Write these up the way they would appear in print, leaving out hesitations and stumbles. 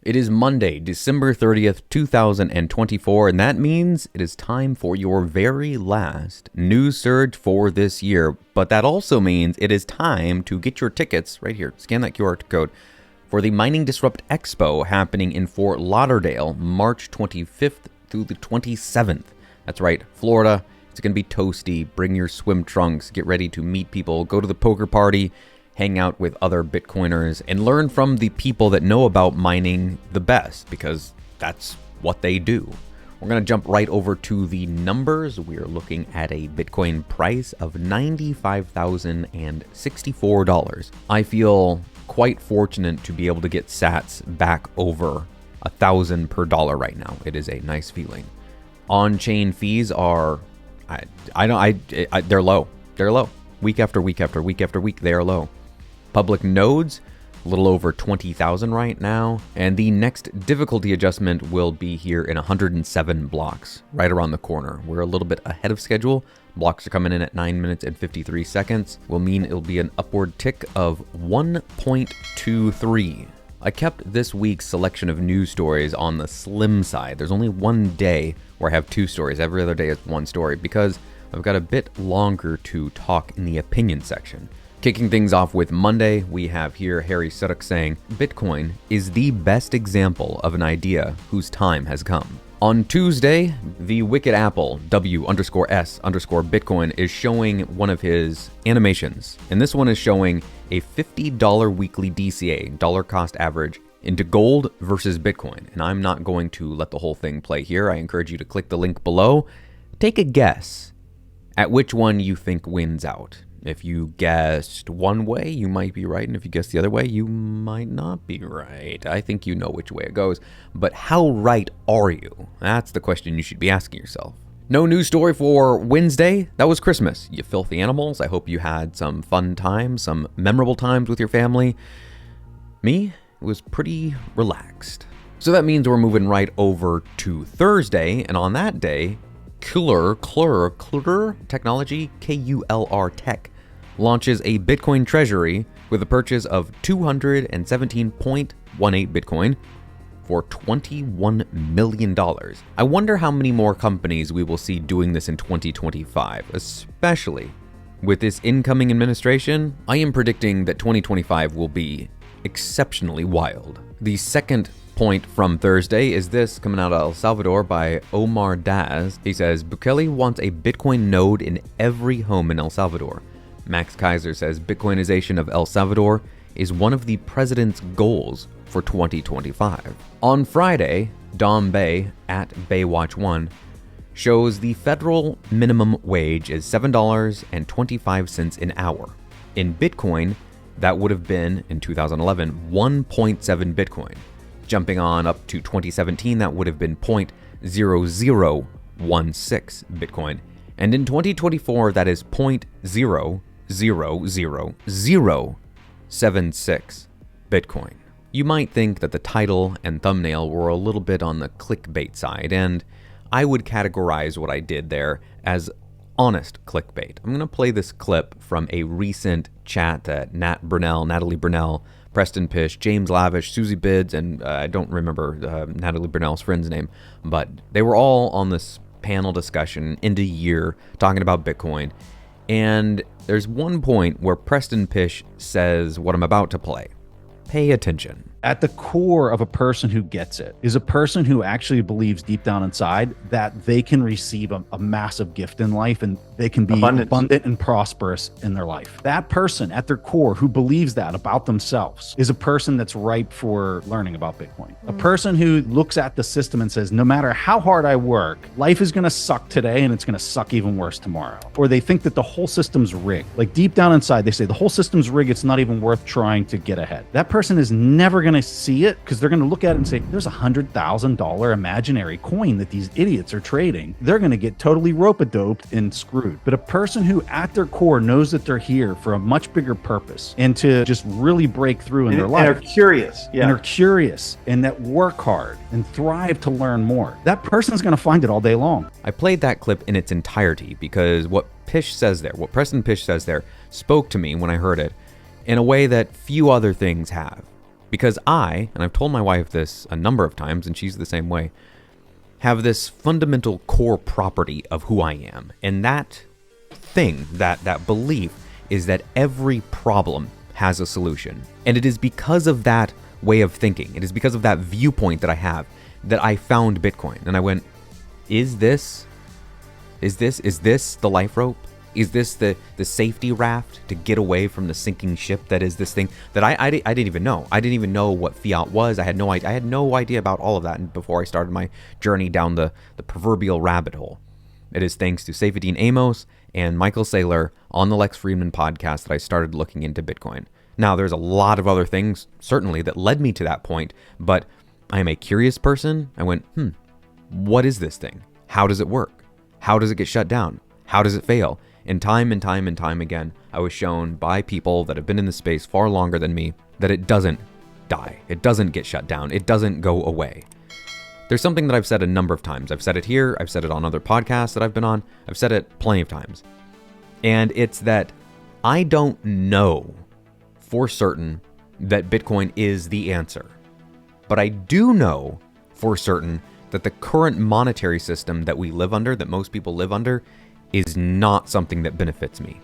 It is Monday, December 30th, 2024, and that means it is time for your very last news surge for this year. But that also means it is time to get your tickets, right here, scan that QR code, for the Mining Disrupt Expo happening in Fort Lauderdale, March 25th through the 27th. That's right, Florida. It's going to be toasty. Bring your swim trunks, get ready to meet people, go to the poker party, hang out with other Bitcoiners, and learn from the people that know about mining the best, because that's what they do. We're going to jump right over to the numbers. We are looking at a Bitcoin price of $95,064. I feel quite fortunate to be able to get sats back over 1,000 per dollar right now. It is a nice feeling. On-chain fees are, they're low. They're low. Week after week after week after week, they are low. Public nodes, a little over 20,000 right now. And the next difficulty adjustment will be here in 107 blocks, right around the corner. We're a little bit ahead of schedule. Blocks are coming in at 9 minutes and 53 seconds. Will mean it'll be an upward tick of 1.23. I kept this week's selection of news stories on the slim side. There's only one day where I have two stories. Every other day is one story because I've got a bit longer to talk in the opinion section. Kicking things off with Monday, we have here Harry Sudduck saying, Bitcoin is the best example of an idea whose time has come. On Tuesday, the Wicked Apple W_S_Bitcoin is showing one of his animations. And this one is showing a $50 weekly DCA, dollar cost average, into gold versus Bitcoin. And I'm not going to let the whole thing play here. I encourage you to click the link below. Take a guess at which one you think wins out. If you guessed one way, you might be right. And if you guessed the other way, you might not be right. I think you know which way it goes. But how right are you? That's the question you should be asking yourself. No news story for Wednesday. That was Christmas. You filthy animals. I hope you had some fun times, some memorable times with your family. Me, it was pretty relaxed. So that means we're moving right over to Thursday. And on that day, Kulr Technology, KULR Tech, launches a Bitcoin treasury with a purchase of 217.18 Bitcoin for $21 million. I wonder how many more companies we will see doing this in 2025, especially with this incoming administration. I am predicting that 2025 will be exceptionally wild. The second point from Thursday is this, coming out of El Salvador by Omar Daz. He says, Bukele wants a Bitcoin node in every home in El Salvador. Max Kaiser says Bitcoinization of El Salvador is one of the president's goals for 2025. On Friday, Dom Bay at Baywatch1 shows the federal minimum wage is $7.25 an hour. In Bitcoin, that would have been, in 2011, 1.7 Bitcoin. Jumping on up to 2017, that would have been 0.0016 Bitcoin. And in 2024, that is 0.0000076 Bitcoin. You might think that the title and thumbnail were a little bit on the clickbait side, and I would categorize what I did there as honest clickbait. I'm going to play this clip from a recent chat that Natalie Brunell, Preston Pish, James Lavish, Susie Bids, and I don't remember Natalie Brunell's friend's name, but they were all on this panel discussion end of year talking about Bitcoin. And there's one point where Preston Pish says what I'm about to play. Pay attention. At the core of a person who gets it is a person who actually believes deep down inside that they can receive a massive gift in life and they can be abundant and prosperous in their life. That person at their core who believes that about themselves is a person that's ripe for learning about Bitcoin. A person who looks at the system and says, no matter how hard I work, life is going to suck today and it's going to suck even worse tomorrow. Or they think that the whole system's rigged. Like deep down inside, they say the whole system's rigged. It's not even worth trying to get ahead. That person is never going to see it because they're going to look at it and say, there's $100,000 imaginary coin that these idiots are trading. They're going to get totally rope-a-doped and screwed. But a person who at their core knows that they're here for a much bigger purpose and to just really break through in their life. And are curious. Yeah. And are curious and that work hard and thrive to learn more. That person's going to find it all day long. I played that clip in its entirety because what Pish says there, what Preston Pish says there, spoke to me when I heard it in a way that few other things have. Because and I've told my wife this a number of times, and she's the same way, have this fundamental core property of who I am. And that thing, that belief, is that every problem has a solution. And it is because of that way of thinking, it is because of that viewpoint that I have, that I found Bitcoin. And I went, is this the life rope? Is this the safety raft to get away from the sinking ship that is this thing that I didn't even know. I didn't even know what fiat was. I had no idea about all of that before I started my journey down the proverbial rabbit hole. It is thanks to Saifedean Amos and Michael Saylor on the Lex Fridman podcast that I started looking into Bitcoin. Now, there's a lot of other things, certainly, that led me to that point, but I am a curious person. I went, what is this thing? How does it work? How does it get shut down? How does it fail? And time again, I was shown by people that have been in the space far longer than me that it doesn't die. It doesn't get shut down. It doesn't go away. There's something that I've said a number of times. I've said it here. I've said it on other podcasts that I've been on. I've said it plenty of times. And it's that I don't know for certain that Bitcoin is the answer. But I do know for certain that the current monetary system that we live under, that most people live under, is not something that benefits me.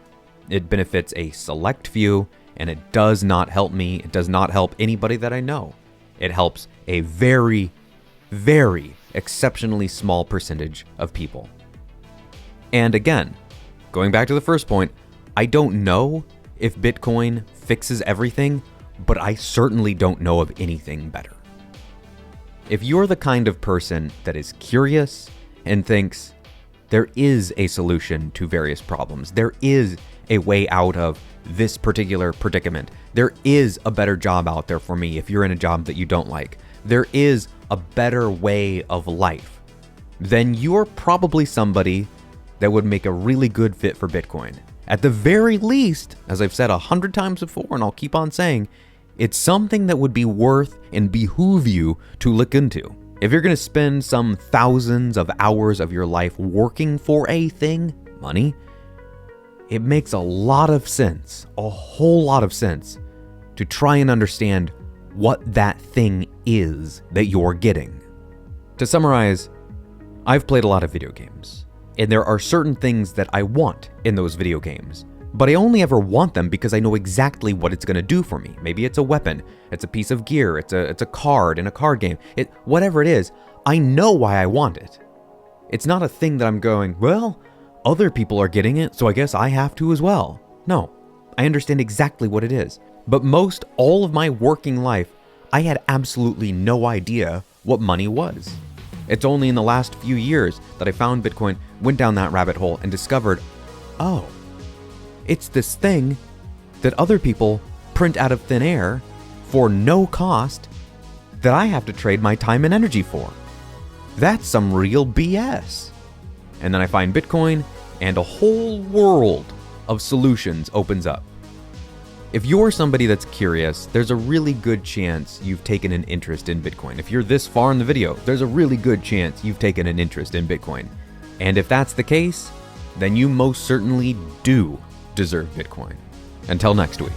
It benefits a select few, and it does not help me. It does not help anybody that I know. It helps a very, very exceptionally small percentage of people. And again, going back to the first point, I don't know if Bitcoin fixes everything, but I certainly don't know of anything better. If you're the kind of person that is curious and thinks there is a solution to various problems, there is a way out of this particular predicament, there is a better job out there for me if you're in a job that you don't like, there is a better way of life, then you're probably somebody that would make a really good fit for Bitcoin. At the very least, as I've said 100 times before, and I'll keep on saying, it's something that would be worth and behoove you to look into. If you're going to spend some thousands of hours of your life working for a thing, money, it makes a lot of sense, a whole lot of sense, to try and understand what that thing is that you're getting. To summarize, I've played a lot of video games, and there are certain things that I want in those video games, but I only ever want them because I know exactly what it's going to do for me. Maybe it's a weapon, it's a piece of gear, it's a card in a card game, whatever it is, I know why I want it. It's not a thing that I'm going, well, other people are getting it, so I guess I have to as well. No, I understand exactly what it is. But most all of my working life, I had absolutely no idea what money was. It's only in the last few years that I found Bitcoin, went down that rabbit hole, and discovered, oh, it's this thing that other people print out of thin air for no cost that I have to trade my time and energy for. That's some real BS. And then I find Bitcoin, and a whole world of solutions opens up. If you're somebody that's curious, there's a really good chance you've taken an interest in Bitcoin. If you're this far in the video, there's a really good chance you've taken an interest in Bitcoin. And if that's the case, then you most certainly do deserve Bitcoin. Until next week.